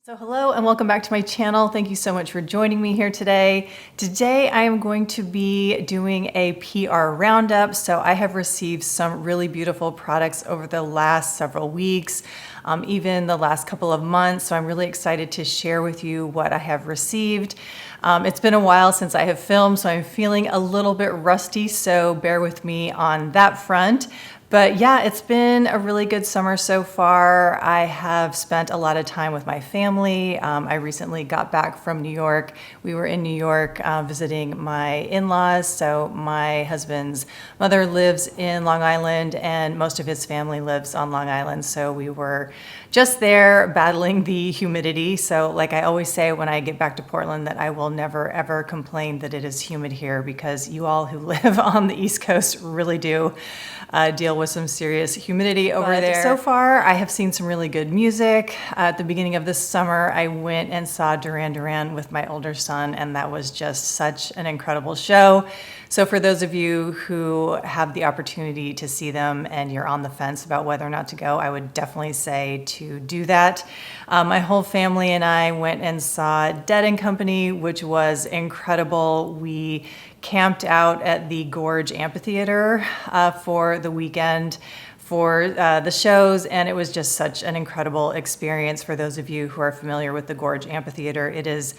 So hello and welcome back to my channel. Thank you so much for joining me here today. Today I am going to be doing a PR roundup. So I have received some really beautiful products over the last several weeks, even the last couple of months. So I'm really excited to share with you what I have received. It's been a while since I have filmed, so I'm feeling a little bit rusty, so bear with me on that front. But yeah, it's been a really good summer so far. I have spent a lot of time with my family. I recently got back from New York. We were in New York visiting my in-laws. So my husband's mother lives in Long Island and most of his family lives on Long Island. So we were just there battling the humidity. So like I always say when I get back to Portland, that I will never ever complain that it is humid here, because you all who live on the East Coast really do deal with some serious humidity over there. So far, I have seen some really good music. At the beginning of this summer, I went and saw Duran Duran with my older son, and that was just such an incredible show. So for those of you who have the opportunity to see them and you're on the fence about whether or not to go, I would definitely say to do that. My whole family and I went and saw Dead & Company, which was incredible. We camped out at the Gorge Amphitheater for the weekend for the shows, and it was just such an incredible experience. For those of you who are familiar with the Gorge Amphitheater, it's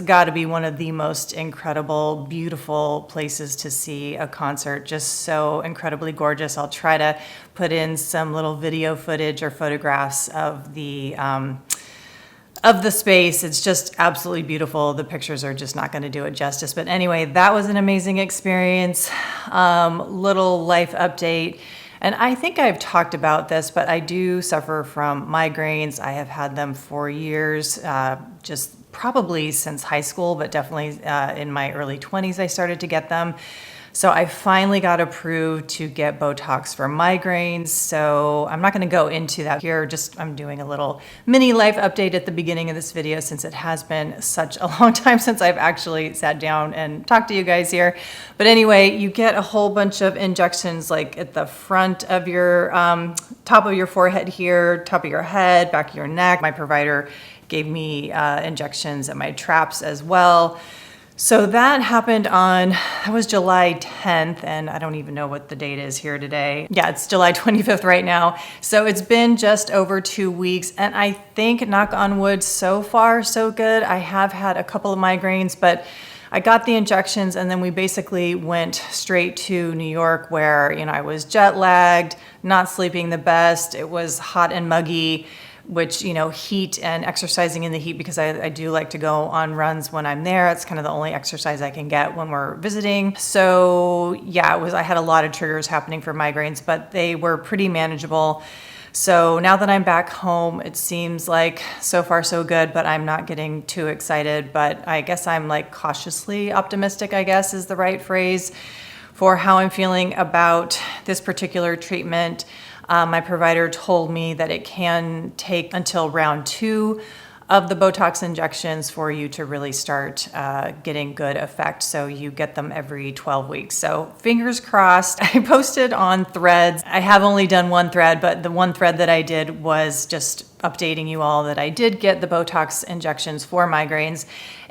got to be one of the most incredible, beautiful places to see a concert. Just so incredibly gorgeous. I'll try to put in some little video footage or photographs of the space. It's just absolutely beautiful. The pictures are just not going to do it justice. But anyway, that was an amazing experience. Little life update. And I think I've talked about this, but I do suffer from migraines. I have had them for years, just probably since high school, but definitely in my early 20s, I started to get them. So I finally got approved to get Botox for migraines. So I'm not going to go into that here. I'm doing a little mini life update at the beginning of this video, since it has been such a long time since I've actually sat down and talked to you guys here. But anyway, you get a whole bunch of injections like at the front of your, top of your forehead here, top of your head, back of your neck. My provider gave me injections at my traps as well. So that happened that was July 10th, and I don't even know what the date is here today. Yeah, it's July 25th right now. So it's been just over 2 weeks, and I think, knock on wood, so far so good. I have had a couple of migraines, but I got the injections and then we basically went straight to New York, where, I was jet lagged, not sleeping the best. It was hot and muggy, which, heat and exercising in the heat, because I do like to go on runs when I'm there. It's kind of the only exercise I can get when we're visiting. So yeah, I had a lot of triggers happening for migraines, but they were pretty manageable. So now that I'm back home, it seems like so far so good, but I'm not getting too excited. But I guess I'm like cautiously optimistic, I guess is the right phrase, for how I'm feeling about this particular treatment. My provider told me that it can take until round 2 of the Botox injections for you to really start getting good effect. So you get them every 12 weeks. So fingers crossed. I posted on Threads. I have only done one thread, but the one thread that I did was just updating you all that I did get the Botox injections for migraines.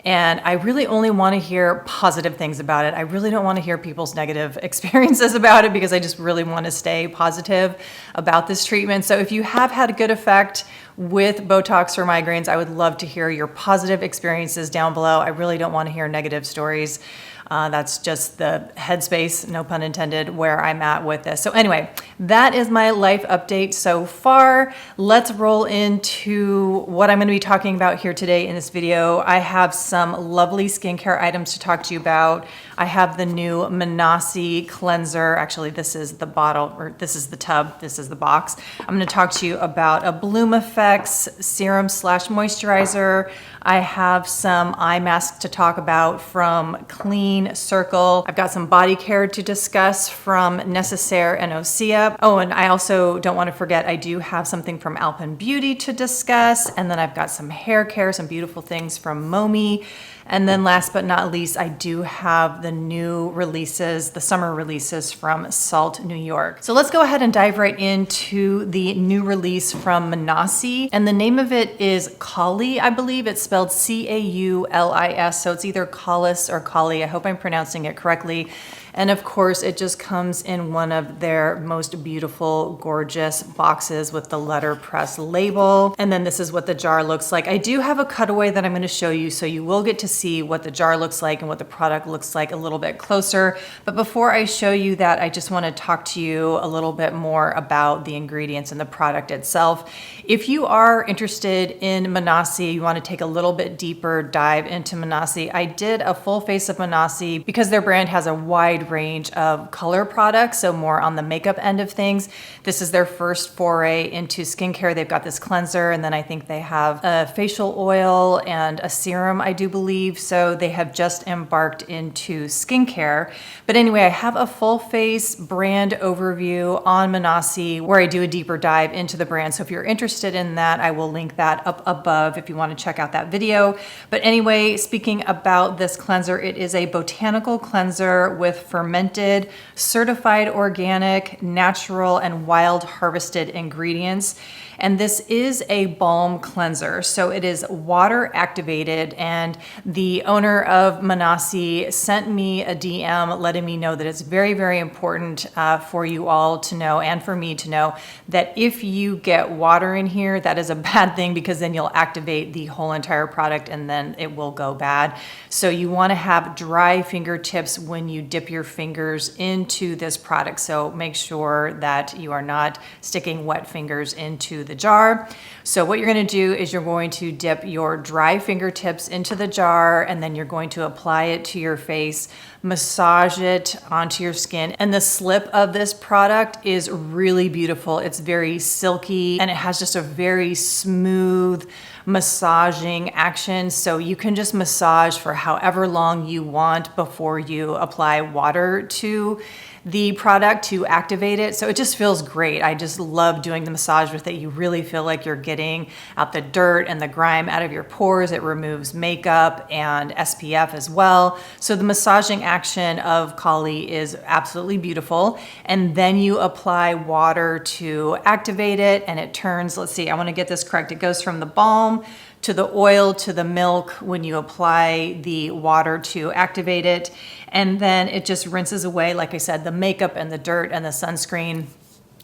And I really only want to hear positive things about it. I really don't want to hear people's negative experiences about it, because I just really want to stay positive about this treatment. So if you have had a good effect with Botox for migraines, I would love to hear your positive experiences down below. I really don't want to hear negative stories. That's just the headspace, no pun intended, where I'm at with this. So anyway, that is my life update so far. Let's roll into what I'm going to be talking about here today in this video. I have some lovely skincare items to talk to you about. I have the new Manasi cleanser. Actually, this is the bottle, or this is the tub, this is the box. I'm going to talk to you about a Bloomeffects serum / moisturizer. I have some eye masks to talk about from Clean Circle. I've got some body care to discuss from Necessaire and Osea. Oh, and I also don't want to forget, I do have something from Alpyn Beauty to discuss. And then I've got some hair care, some beautiful things from MoMi. And then last but not least, I do have the new releases, the summer releases from Salt, New York. So let's go ahead and dive right into the new release from Manasi. And the name of it is Cauli, I believe. It's spelled C-A-U-L-I-S. So it's either Caulus or Cauli. I hope I'm pronouncing it correctly. And of course, it just comes in one of their most beautiful, gorgeous boxes with the letterpress label. And then this is what the jar looks like. I do have a cutaway that I'm going to show you, so you will get to see what the jar looks like and what the product looks like a little bit closer. But before I show you that, I just want to talk to you a little bit more about the ingredients and the product itself. If you are interested in Manasi, you want to take a little bit deeper dive into Manasi, I did a full face of Manasi because their brand has a wide range of color products, so more on the makeup end of things. This is their first foray into skincare. They've got this cleanser, and then I think they have a facial oil and a serum, I do believe. So they have just embarked into skincare. But anyway, I have a full face brand overview on Manasi where I do a deeper dive into the brand. So if you're interested in that, I will link that up above if you want to check out that video. But anyway, speaking about this cleanser, it is a botanical cleanser with fermented, certified organic, natural, and wild harvested ingredients. And this is a balm cleanser. So it is water activated, and the owner of Manasi sent me a DM letting me know that it's very, very important for you all to know and for me to know that if you get water in here, that is a bad thing because then you'll activate the whole entire product and then it will go bad. So you want to have dry fingertips when you dip your fingers into this product. So make sure that you are not sticking wet fingers into the jar. So what you're going to do is you're going to dip your dry fingertips into the jar, and then you're going to apply it to your face, massage it onto your skin. And the slip of this product is really beautiful. It's very silky and it has just a very smooth massaging action. So you can just massage for however long you want before you apply water to the product to activate it. So it just feels great. I just love doing the massage with it. You really feel like you're getting out the dirt and the grime out of your pores. It removes makeup and SPF as well. So the massaging action of Cauli is absolutely beautiful. And then you apply water to activate it, and it turns, let's see, I want to get this correct. It goes from the balm to the oil to the milk when you apply the water to activate it. And then it just rinses away, like I said, the makeup and the dirt and the sunscreen.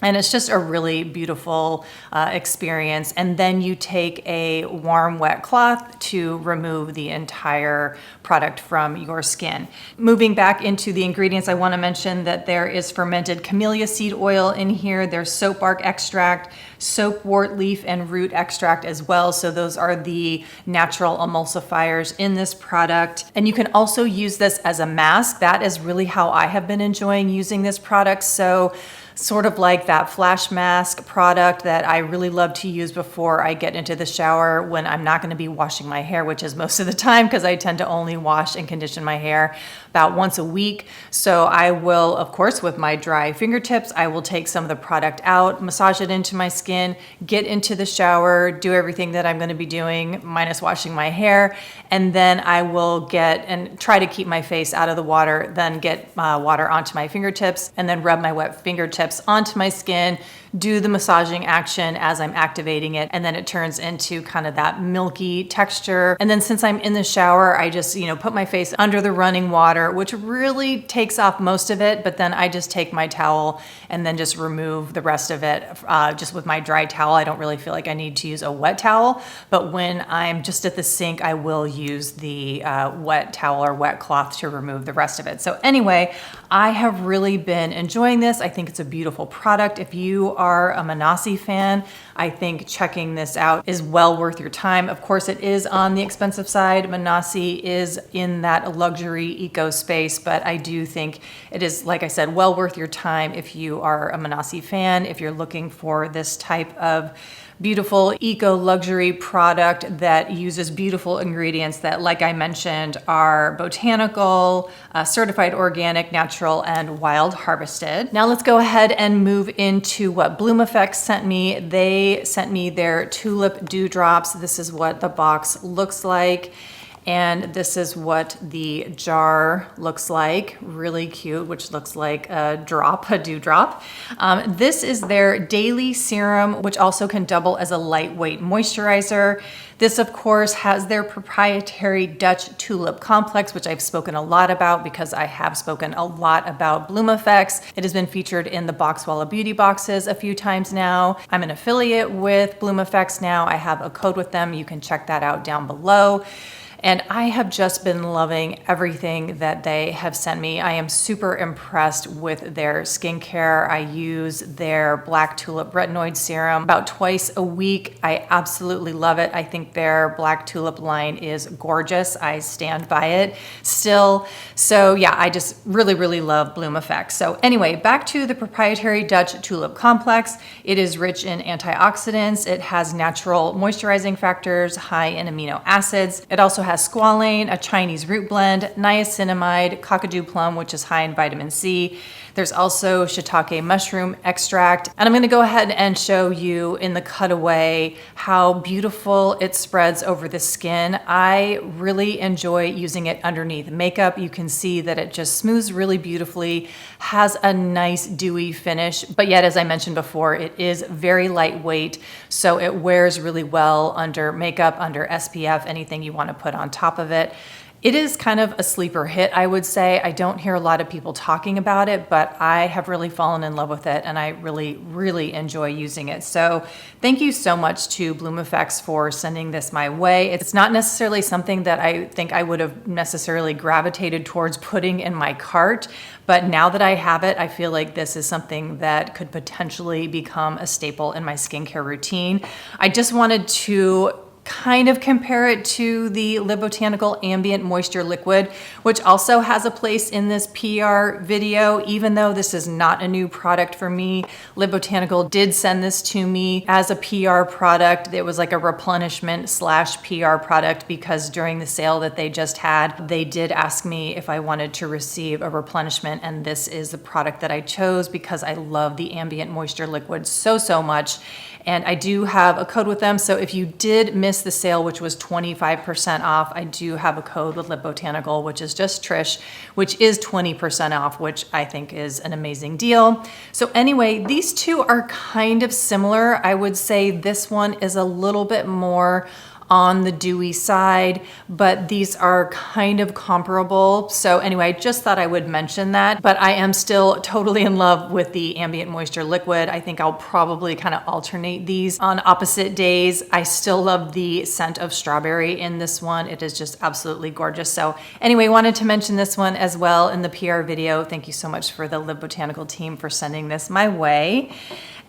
And it's just a really beautiful experience. And then you take a warm, wet cloth to remove the entire product from your skin. Moving back into the ingredients, I want to mention that there is fermented camellia seed oil in here. There's soap bark extract, soapwort leaf and root extract as well. So those are the natural emulsifiers in this product. And you can also use this as a mask. That is really how I have been enjoying using this product. So sort of like that flash mask product that I really love to use before I get into the shower when I'm not going to be washing my hair, which is most of the time because I tend to only wash and condition my hair about once a week. So I will, of course, with my dry fingertips, I will take some of the product out, massage it into my skin, get into the shower, do everything that I'm going to be doing minus washing my hair, and then I will get and try to keep my face out of the water, then get water onto my fingertips, and then rub my wet fingertips onto my skin, do the massaging action as I'm activating it, and then it turns into kind of that milky texture. And then since I'm in the shower, I just, put my face under the running water, which really takes off most of it, but then I just take my towel and then just remove the rest of it just with my dry towel. I don't really feel like I need to use a wet towel, but when I'm just at the sink, I will use the wet towel or wet cloth to remove the rest of it. So anyway, I have really been enjoying this. I think it's a beautiful product. If you are a Manasi fan, I think checking this out is well worth your time. Of course, it is on the expensive side. Manasi is in that luxury eco space, but I do think it is, like I said, well worth your time if you are a Manasi fan, if you're looking for this type of beautiful eco luxury product that uses beautiful ingredients that, like I mentioned, are botanical, certified organic, natural, and wild harvested. Now let's go ahead and move into what Bloomeffects sent me. They sent me their tulip dewdrops. This is what the box looks like. And this is what the jar looks like. Really cute, which looks like a drop, a dewdrop. This is their daily serum, which also can double as a lightweight moisturizer. This, of course, has their proprietary Dutch tulip complex, which I've spoken a lot about because I have spoken a lot about Bloomeffects. It has been featured in the Boxwalla Beauty boxes a few times now. I'm an affiliate with Bloomeffects now. I have a code with them. You can check that out down below. And I have just been loving everything that they have sent me. I am super impressed with their skincare. I use their Black Tulip Retinoid Serum about twice a week. I absolutely love it. I think their Black Tulip line is gorgeous. I stand by it still. So yeah, I just really, really love Bloomeffects. So anyway, back to the proprietary Dutch Tulip Complex. It is rich in antioxidants. It has natural moisturizing factors, high in amino acids. It also has squalane, a Chinese root blend, niacinamide, cockadoo plum, which is high in vitamin C. There's also shiitake mushroom extract. And I'm gonna go ahead and show you in the cutaway how beautiful it spreads over the skin. I really enjoy using it underneath makeup. You can see that it just smooths really beautifully, has a nice dewy finish, but yet, as I mentioned before, it is very lightweight, so it wears really well under makeup, under SPF, anything you wanna put on top of it. It is kind of a sleeper hit, I would say. I don't hear a lot of people talking about it, but I have really fallen in love with it and I really, really enjoy using it. So thank you so much to Bloomeffects for sending this my way. It's not necessarily something that I think I would have necessarily gravitated towards putting in my cart, but now that I have it, I feel like this is something that could potentially become a staple in my skincare routine. I just wanted to kind of compare it to the Le Botanical Ambient Moisture Liquid, which also has a place in this PR video, even though this is not a new product for me. Le Botanical did send this to me as a PR product. It was like a replenishment / PR product because during the sale that they just had, they did ask me if I wanted to receive a replenishment, and this is the product that I chose because I love the Ambient Moisture Liquid so, so much. And I do have a code with them. So if you did miss the sale, which was 25% off, I do have a code with Le Botanical, which is just Trish, which is 20% off, which I think is an amazing deal. So anyway, these two are kind of similar. I would say this one is a little bit more on the dewy side, but these are kind of comparable. So anyway, I just thought I would mention that, but I am still totally in love with the Ambient Moisture Liquid. I think I'll probably kind of alternate these on opposite days. I still love the scent of strawberry in this one. It is just absolutely gorgeous. So anyway, wanted to mention this one as well in the PR video. Thank you so much for the Le Botanical team for sending this my way.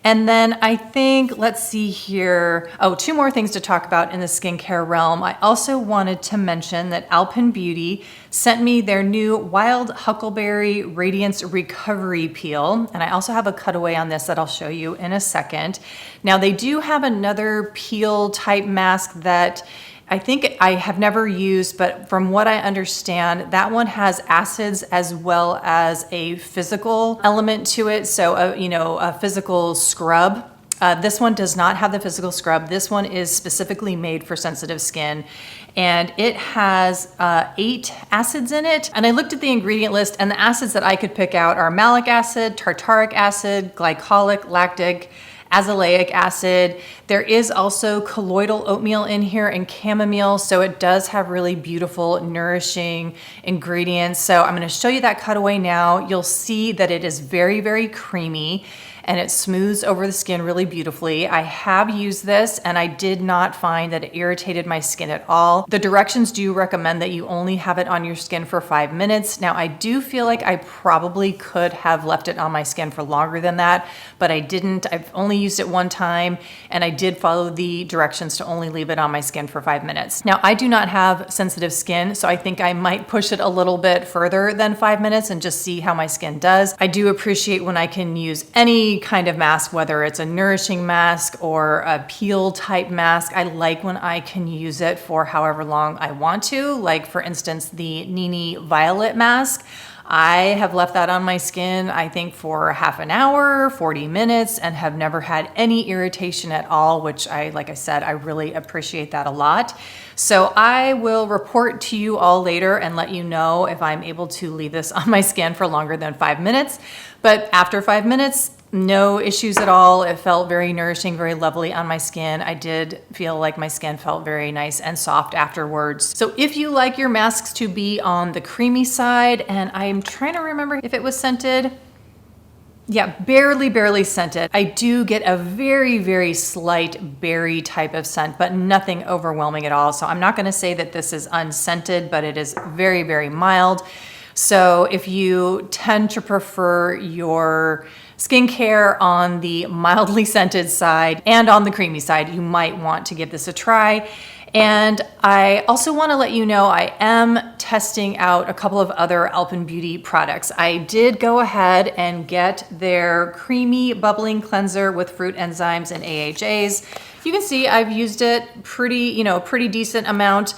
And then I think, let's see here. Oh, two more things to talk about in the skincare realm. I also wanted to mention that Alpyn Beauty sent me their new Wild Huckleberry Radiance Recovery Peel. And I also have a cutaway on this that I'll show you in a second. Now they do have another peel type mask that I think I have never used, but from what I understand, that one has acids as well as a physical element to it. So, a physical scrub. This one does not have the physical scrub. This one is specifically made for sensitive skin, and it has 8 acids in it. And I looked at the ingredient list, and the acids that I could pick out are malic acid, tartaric acid, glycolic, lactic, azelaic acid. There is also colloidal oatmeal in here and chamomile, so it does have really beautiful, nourishing ingredients. So I'm gonna show you that cutaway now. You'll see that it is very, very creamy and it smooths over the skin really beautifully. I have used this and I did not find that it irritated my skin at all. The directions do recommend that you only have it on your skin for 5 minutes. Now I do feel like I probably could have left it on my skin for longer than that, but I didn't. I've only used it one time and I did follow the directions to only leave it on my skin for 5 minutes. Now I do not have sensitive skin, so I think I might push it a little bit further than 5 minutes and just see how my skin does. I do appreciate when I can use any kind of mask, whether it's a nourishing mask or a peel type mask. I like when I can use it for however long I want to. Like for instance, the Nini Violet mask. I have left that on my skin, I think for half an hour, 40 minutes, and have never had any irritation at all, which like I said, I really appreciate that a lot. So I will report to you all later and let you know if I'm able to leave this on my skin for longer than 5 minutes. But after 5 minutes, no issues at all. It felt very nourishing, very lovely on my skin. I did feel like my skin felt very nice and soft afterwards. So if you like your masks to be on the creamy side, and I'm trying to remember if it was scented. Yeah, barely scented. I do get a very slight berry type of scent, but nothing overwhelming at all. So I'm not gonna say that this is unscented, but it is very mild. So if you tend to prefer your skincare on the mildly scented side and on the creamy side, you might want to give this a try. And I also want to let you know I am testing out a couple of other Alpyn Beauty products. I did go ahead and get their creamy bubbling cleanser with fruit enzymes and AHAs. You can see I've used it pretty decent amount.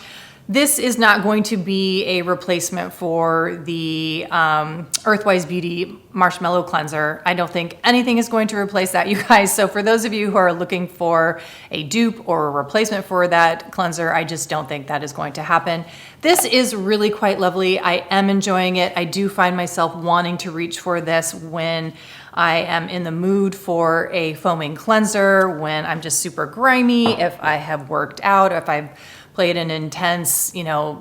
This is not going to be a replacement for the Earthwise Beauty Marshmallow Cleanser. I don't think anything is going to replace that, you guys. So for those of you who are looking for a dupe or a replacement for that cleanser, I just don't think that is going to happen. This is really quite lovely. I am enjoying it. I do find myself wanting to reach for this when I am in the mood for a foaming cleanser, when I'm just super grimy, if I have worked out, if I've played an intense,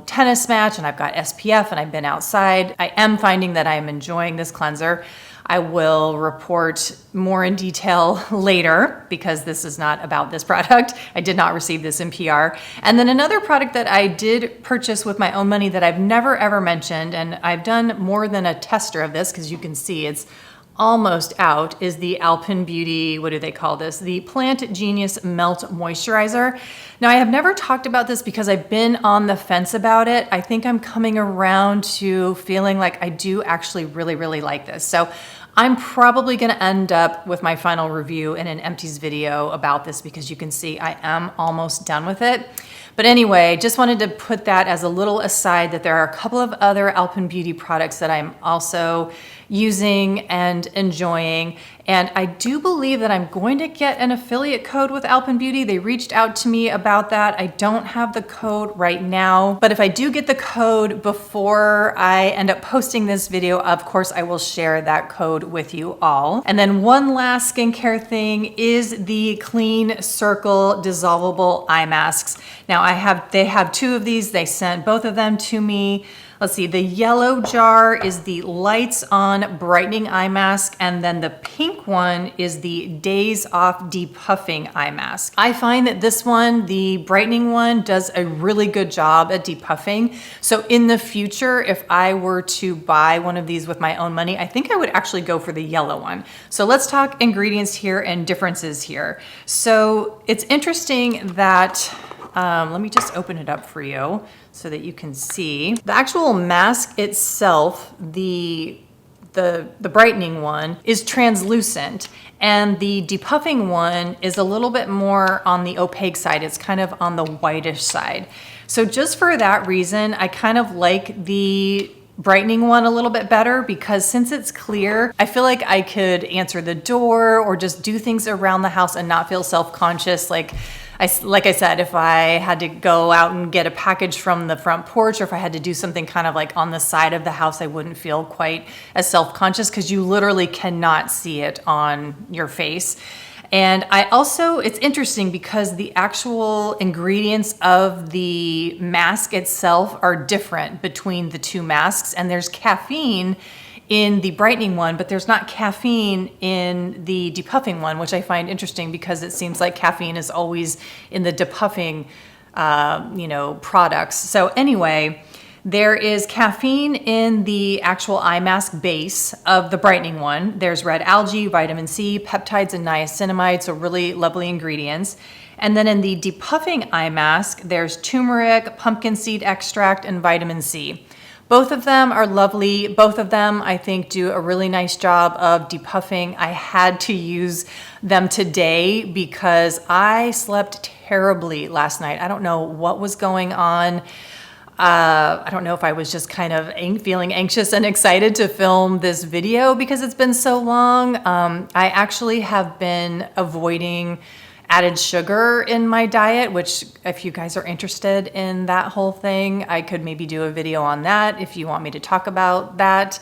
tennis match and I've got SPF and I've been outside. I am finding that I am enjoying this cleanser. I will report more in detail later because this is not about this product. I did not receive this in PR. And then another product that I did purchase with my own money that I've never ever mentioned, and I've done more than a tester of this because you can see it's almost out, is the Alpyn Beauty, what do they call this? The Plant Genius Melt Moisturizer. Now I have never talked about this because I've been on the fence about it. I think I'm coming around to feeling like I do actually really like this. So I'm probably gonna end up with my final review in an empties video about this because you can see I am almost done with it. But anyway, just wanted to put that as a little aside that there are a couple of other Alpyn Beauty products that I'm also using and enjoying. And I do believe that I'm going to get an affiliate code with Alpyn Beauty. They reached out to me about that. I don't have the code right now, but if I do get the code before I end up posting this video, of course, I will share that code with you all. And then one last skincare thing is the Clean Circle dissolvable eye masks. Now they have two of these. They sent both of them to me. Let's see, the yellow jar is the Lights On Brightening Eye Mask, and then the pink one is the Days Off Depuffing Eye Mask. I find that this one, the brightening one, does a really good job at depuffing. So in the future, if I were to buy one of these with my own money, I think I would actually go for the yellow one. So let's talk ingredients here and differences here. So it's interesting that, let me just open it up for you so that you can see. The actual mask itself, the brightening one, is translucent, and the depuffing one is a little bit more on the opaque side. It's kind of on the whitish side. So just for that reason, I kind of like the brightening one a little bit better because since it's clear, I feel like I could answer the door or just do things around the house and not feel self-conscious. Like I said, if I had to go out and get a package from the front porch, or if I had to do something kind of like on the side of the house, I wouldn't feel quite as self-conscious because you literally cannot see it on your face. And it's interesting because the actual ingredients of the mask itself are different between the two masks, and there's caffeine in the brightening one, but there's not caffeine in the depuffing one, which I find interesting because it seems like caffeine is always in the depuffing, products. So anyway, there is caffeine in the actual eye mask base of the brightening one. There's red algae, vitamin C, peptides, and niacinamide, so really lovely ingredients. And then in the depuffing eye mask, there's turmeric, pumpkin seed extract, and vitamin C. Both of them are lovely. Both of them, I think, do a really nice job of depuffing. I had to use them today because I slept terribly last night. I don't know what was going on. I don't know if I was just kind of feeling anxious and excited to film this video because it's been so long. I actually have been avoiding added sugar in my diet, which if you guys are interested in that whole thing, I could maybe do a video on that if you want me to talk about that.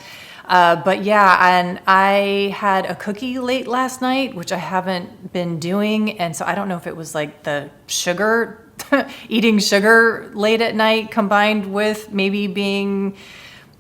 But yeah, and I had a cookie late last night, which I haven't been doing. And so I don't know if it was like the sugar, eating sugar late at night combined with maybe being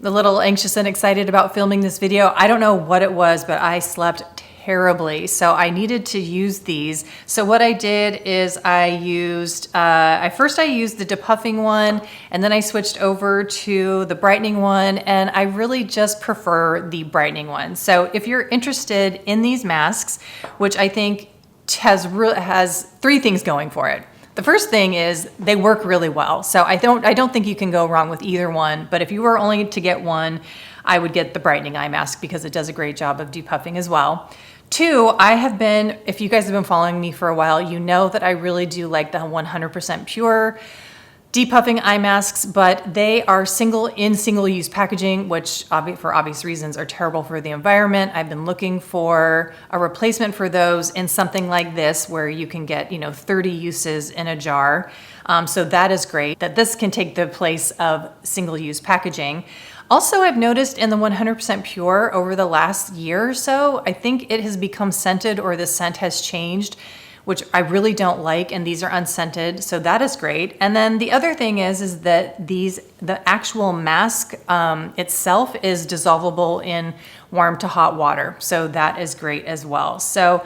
a little anxious and excited about filming this video. I don't know what it was, but I slept terribly. So I needed to use these. So what I did is I used the depuffing one, and then I switched over to the brightening one, and I really just prefer the brightening one. So if you're interested in these masks, which I think has three things going for it. The first thing is they work really well. So I don't think you can go wrong with either one, but if you were only to get one, I would get the brightening eye mask because it does a great job of depuffing as well. Two, if you guys have been following me for a while, you know that I really do like the 100% pure depuffing eye masks, but they are single-use packaging, which for obvious reasons are terrible for the environment. I've been looking for a replacement for those in something like this where you can get 30 uses in a jar. So that is great that this can take the place of single-use packaging. Also, I've noticed in the 100% pure over the last year or so, I think it has become scented, or the scent has changed, which I really don't like, and these are unscented, so that is great. And then the other thing is that the actual mask itself is dissolvable in warm to hot water, so that is great as well. So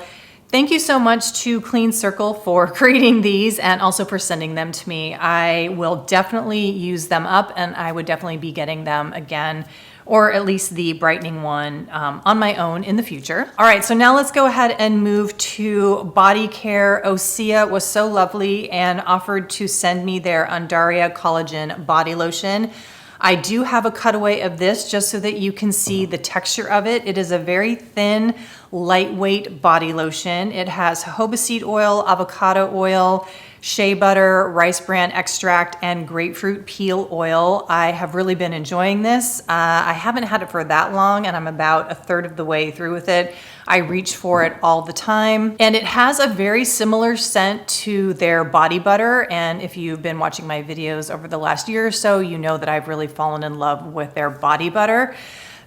thank you so much to Clean Circle for creating these and also for sending them to me. I will definitely use them up, and I would definitely be getting them again, or at least the brightening one on my own in the future. All right, so now let's go ahead and move to body care. Osea was so lovely and offered to send me their Undaria Collagen Body Lotion. I do have a cutaway of this just so that you can see the texture of it. It is a very thin, lightweight body lotion. It has jojoba seed oil, avocado oil, shea butter, rice bran extract, and grapefruit peel oil. I have really been enjoying this. I haven't had it for that long, and I'm about a third of the way through with it. I reach for it all the time, and it has a very similar scent to their body butter. And if you've been watching my videos over the last year or so, you know that I've really fallen in love with their body butter.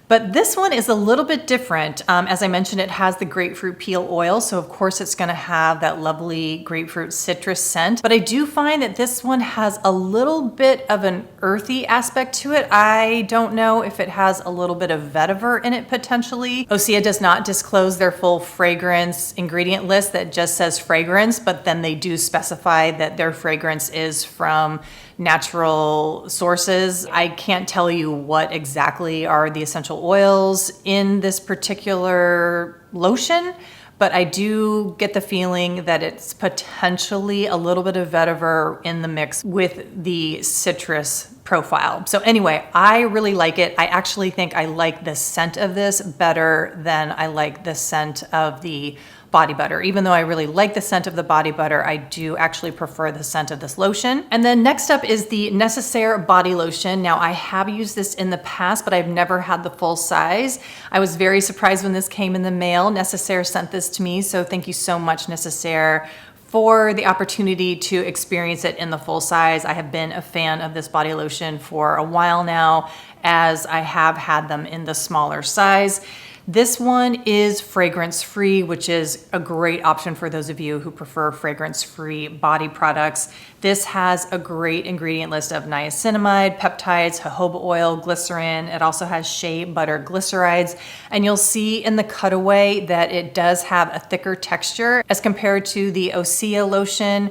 But this one is a little bit different. As I mentioned, it has the grapefruit peel oil, so of course it's gonna have that lovely grapefruit citrus scent. But I do find that this one has a little bit of an earthy aspect to it. I don't know if it has a little bit of vetiver in it potentially. Osea does not disclose their full fragrance ingredient list that just says fragrance, but then they do specify that their fragrance is from natural sources. I can't tell you what exactly are the essential oils in this particular lotion, but I do get the feeling that it's potentially a little bit of vetiver in the mix with the citrus profile. So anyway, I really like it. I actually think I like the scent of this better than I like the scent of the body butter. Even though I really like the scent of the body butter, I do actually prefer the scent of this lotion. And then next up is the Necessaire body lotion. Now I have used this in the past, but I've never had the full size. I was very surprised when this came in the mail. Necessaire sent this to me, so thank you so much, Necessaire, for the opportunity to experience it in the full size. I have been a fan of this body lotion for a while now, as I have had them in the smaller size. This one is fragrance-free, which is a great option for those of you who prefer fragrance-free body products. This has a great ingredient list of niacinamide, peptides, jojoba oil, glycerin. It also has shea butter glycerides. And you'll see in the cutaway that it does have a thicker texture as compared to the Osea lotion.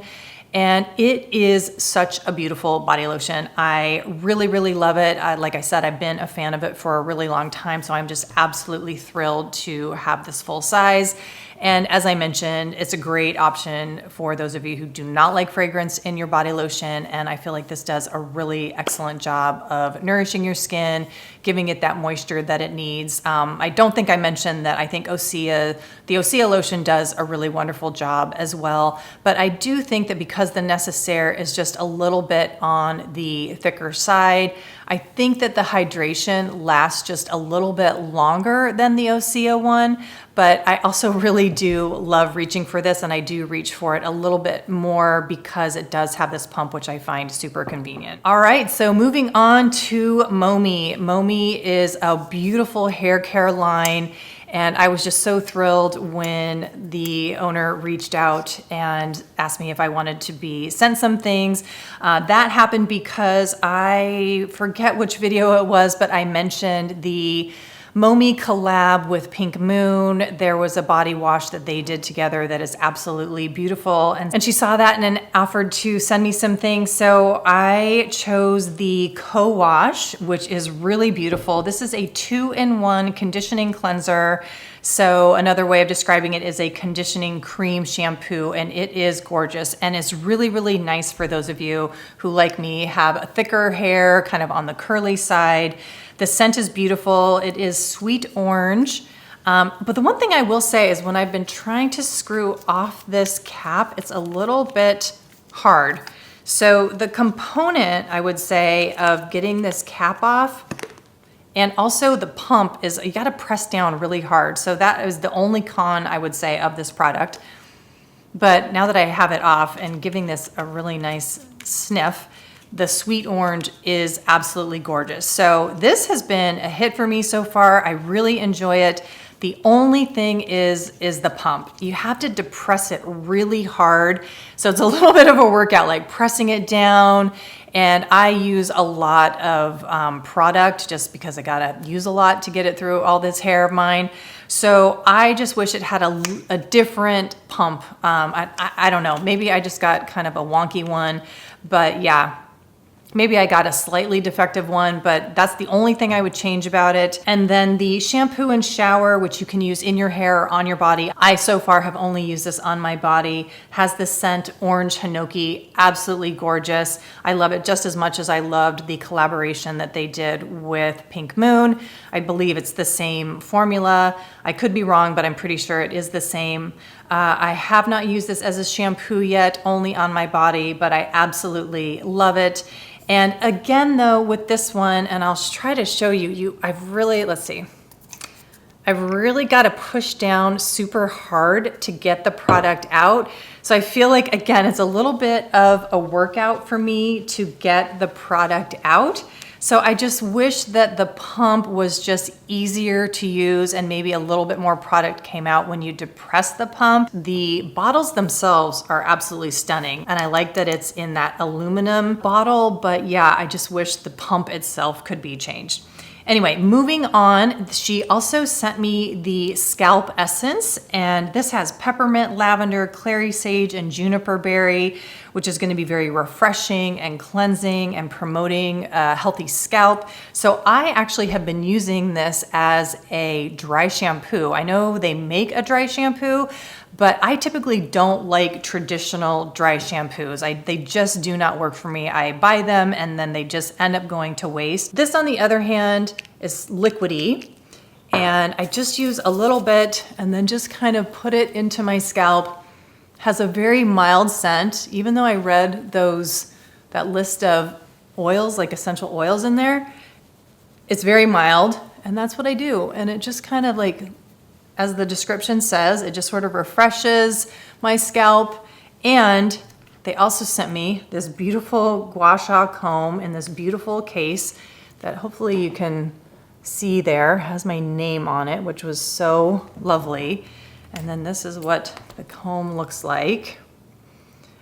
And it is such a beautiful body lotion. I really, really love it. Like I said, I've been a fan of it for a really long time, so I'm just absolutely thrilled to have this full size. And as I mentioned, it's a great option for those of you who do not like fragrance in your body lotion. And I feel like this does a really excellent job of nourishing your skin, giving it that moisture that it needs. I don't think I mentioned that I think the Osea lotion does a really wonderful job as well. But I do think that because the Necessaire is just a little bit on the thicker side, I think that the hydration lasts just a little bit longer than the Osea one, but I also really do love reaching for this, and I do reach for it a little bit more because it does have this pump, which I find super convenient. All right, so moving on to MoMi. MoMi is a beautiful hair care line, and I was just so thrilled when the owner reached out and asked me if I wanted to be sent some things. That happened because I forget which video it was, but I mentioned the MoMi collab with Pink Moon. There was a body wash that they did together that is absolutely beautiful. And she saw that and then offered to send me some things. So I chose the co-wash, which is really beautiful. This is a 2-in-1 conditioning cleanser. So another way of describing it is a conditioning cream shampoo, and it is gorgeous. And it's really, really nice for those of you who, like me, have a thicker hair, kind of on the curly side. The scent is beautiful. It is sweet orange. But the one thing I will say is when I've been trying to screw off this cap, it's a little bit hard. So the component, I would say, of getting this cap off and also the pump is you got to press down really hard. So that is the only con I would say of this product. But now that I have it off and giving this a really nice sniff, the sweet orange is absolutely gorgeous. So this has been a hit for me so far. I really enjoy it. The only thing is the pump. You have to depress it really hard. So it's a little bit of a workout, like pressing it down. And I use a lot of product just because I gotta use a lot to get it through all this hair of mine. So I just wish it had a different pump. I don't know, maybe I just got kind of a wonky one, but yeah. Maybe I got a slightly defective one, but that's the only thing I would change about it. And then the shampoo and shower, which you can use in your hair or on your body. I so far have only used this on my body. Has the scent Orange Hinoki, absolutely gorgeous. I love it just as much as I loved the collaboration that they did with Pink Moon. I believe it's the same formula. I could be wrong, but I'm pretty sure it is the same. I have not used this as a shampoo yet, only on my body, but I absolutely love it. And again, though, with this one, and I'll try to show you, I've really got to push down super hard to get the product out. So I feel like, again, it's a little bit of a workout for me to get the product out. So I just wish that the pump was just easier to use and maybe a little bit more product came out when you depress the pump. The bottles themselves are absolutely stunning. And I like that it's in that aluminum bottle, but yeah, I just wish the pump itself could be changed. Anyway, moving on, she also sent me the scalp essence, and this has peppermint, lavender, clary sage, and juniper berry, which is going to be very refreshing and cleansing and promoting a healthy scalp. So I actually have been using this as a dry shampoo. I know they make a dry shampoo, but I typically don't like traditional dry shampoos. They just do not work for me. I buy them and then they just end up going to waste. This, on the other hand, is liquidy, and I just use a little bit and then just kind of put it into my scalp. Has a very mild scent, even though I read that list of oils, like essential oils in there. It's very mild, and that's what I do. And it just kind of like, as the description says, it just sort of refreshes my scalp. And they also sent me this beautiful gua sha comb in this beautiful case that hopefully you can see there. It has my name on it, which was so lovely. And then this is what the comb looks like.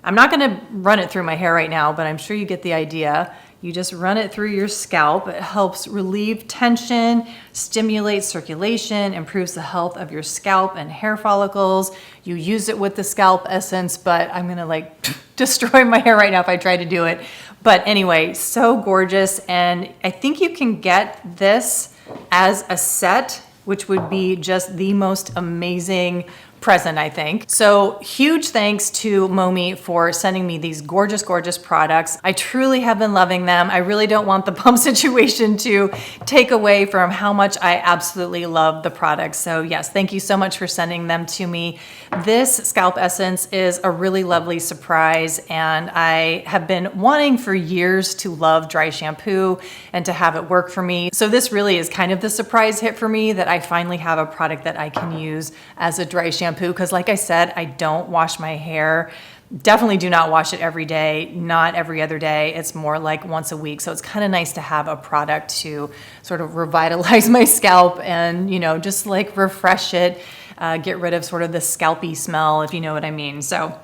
I'm not gonna run it through my hair right now, but I'm sure you get the idea. You just run it through your scalp. It helps relieve tension, stimulates circulation, improves the health of your scalp and hair follicles. You use it with the scalp essence, but I'm gonna like destroy my hair right now if I try to do it. But anyway, so gorgeous. And I think you can get this as a set, which would be just the most amazing present, I think. So huge thanks to MoMi for sending me these gorgeous, gorgeous products. I truly have been loving them. I really don't want the pump situation to take away from how much I absolutely love the products. So yes, thank you so much for sending them to me. This scalp essence is a really lovely surprise, and I have been wanting for years to love dry shampoo and to have it work for me. So this really is kind of the surprise hit for me that I finally have a product that I can use as a dry shampoo, because like I said, I don't wash my hair. Definitely do not wash it every day, not every other day. It's more like once a week. So it's kind of nice to have a product to sort of revitalize my scalp and, you know, just like refresh it, get rid of sort of the scalpy smell, if you know what I mean. So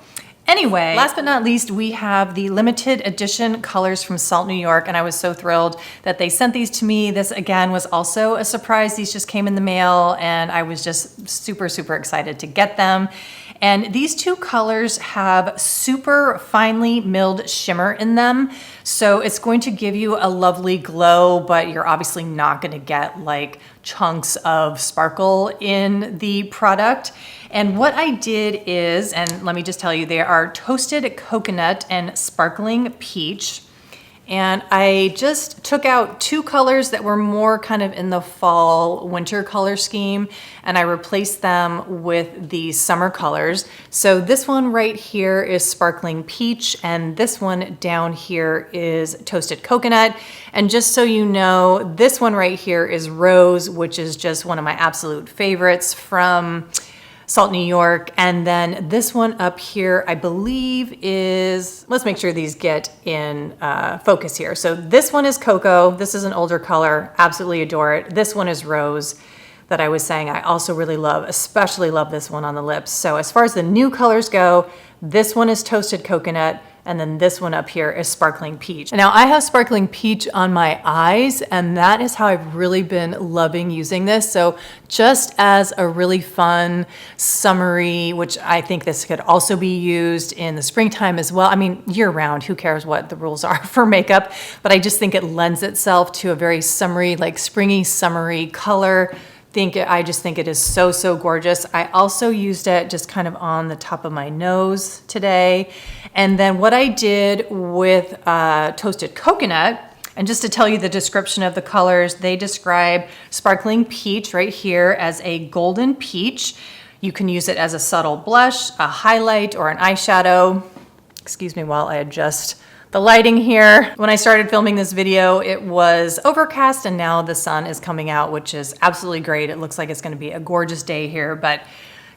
anyway, last but not least, we have the limited edition colors from Salt New York, and I was so thrilled that they sent these to me. This again was also a surprise. These just came in the mail, and I was just super, super excited to get them. And these two colors have super finely milled shimmer in them. So it's going to give you a lovely glow, but you're obviously not gonna get like chunks of sparkle in the product. And what I did is, and let me just tell you, they are toasted coconut and sparkling peach. And I just took out two colors that were more kind of in the fall winter color scheme, and I replaced them with the summer colors. So this one right here is sparkling peach, and this one down here is toasted coconut. And just so you know, this one right here is rose, which is just one of my absolute favorites from Salt New York. And then this one up here, I believe is, let's make sure these get in focus here. So this one is cocoa. This is an older color, absolutely adore it. This one is rose that I was saying I also really love, especially love this one on the lips. So as far as the new colors go, this one is toasted coconut, and then this one up here is sparkling peach. Now I have sparkling peach on my eyes, and that is how I've really been loving using this. So just as a really fun summery, which I think this could also be used in the springtime as well. I mean, year round, who cares what the rules are for makeup, but I just think it lends itself to a very summery, like springy, summery color. I just think it is so, so gorgeous. I also used it just kind of on the top of my nose today. And then what I did with toasted coconut, and just to tell you the description of the colors, they describe sparkling peach right here as a golden peach. You can use it as a subtle blush, a highlight, or an eyeshadow. Excuse me while I adjust the lighting here. When I started filming this video, it was overcast, and now the sun is coming out, which is absolutely great. It looks like it's gonna be a gorgeous day here, but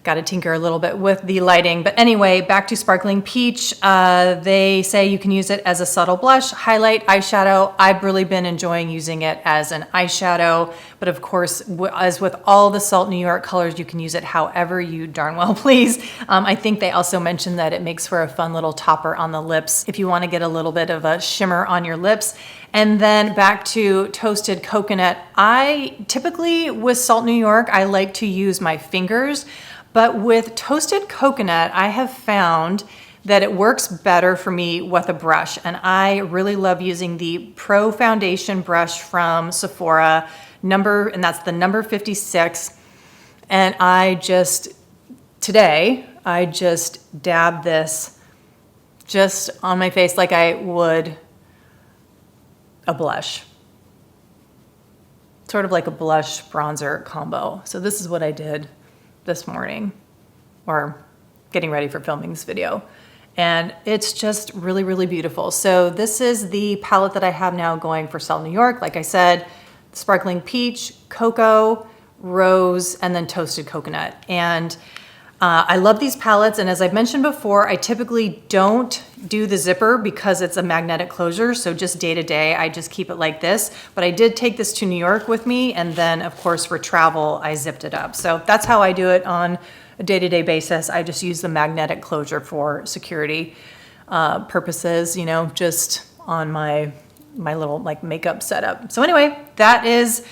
got to tinker a little bit with the lighting. But anyway, back to sparkling peach. They say you can use it as a subtle blush, highlight, eyeshadow. I've really been enjoying using it as an eyeshadow, but of course, as with all the Salt New York colors, you can use it however you darn well please. I think they also mentioned that it makes for a fun little topper on the lips if you want to get a little bit of a shimmer on your lips. And then back to toasted coconut. I typically, with Salt New York, I like to use my fingers. But with toasted coconut, I have found that it works better for me with a brush. And I really love using the Pro Foundation brush from Sephora, and that's the number 56. And today, I just dab this just on my face like I would a blush. Sort of like a blush bronzer combo. So this is what I did this morning, or getting ready for filming this video. And it's just really, really beautiful. So this is the palette that I have now going for Salt New York. Like I said, sparkling peach, cocoa, rose, and then toasted coconut. And I love these palettes. And as I've mentioned before, I typically don't do the zipper because it's a magnetic closure. So just day to day, I just keep it like this. But I did take this to New York with me. And then of course for travel, I zipped it up. So that's how I do it on a day-to-day basis. I just use the magnetic closure for security purposes, you know, just on my little like makeup setup. So anyway, that is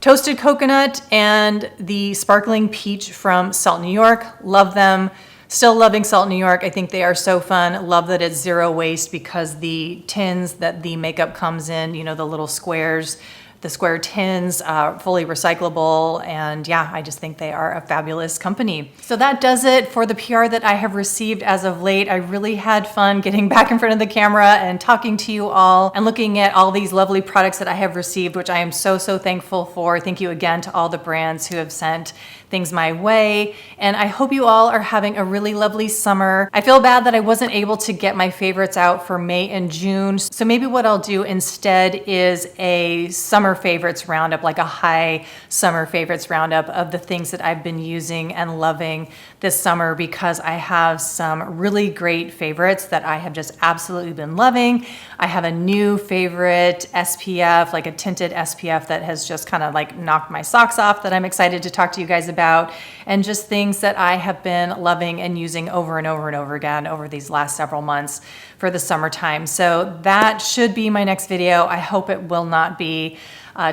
toasted coconut and the sparkling peach from Salt New York. Love them. Still loving Salt New York. I think they are so fun. Love that it's zero waste because the tins that the makeup comes in, you know, the little squares, the square tins, fully recyclable. And yeah, I just think they are a fabulous company. So that does it for the PR that I have received as of late. I really had fun getting back in front of the camera and talking to you all and looking at all these lovely products that I have received, which I am so thankful for. Thank you again to all the brands who have sent things my way. And I hope you all are having a really lovely summer. I feel bad that I wasn't able to get my favorites out for May and June. So maybe what I'll do instead is a summer favorites roundup, like a high summer favorites roundup of the things that I've been using and loving this summer, because I have some really great favorites that I have just absolutely been loving. I have a new favorite SPF, like a tinted SPF that has just kind of like knocked my socks off, that I'm excited to talk to you guys about, and just things that I have been loving and using over and over and over again over these last several months for the summertime. So that should be my next video. I hope it will not be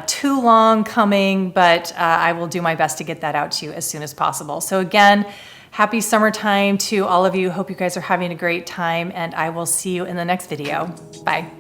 too long coming, but I will do my best to get that out to you as soon as possible. So again, happy summertime to all of you. Hope you guys are having a great time, and I will see you in the next video. Bye.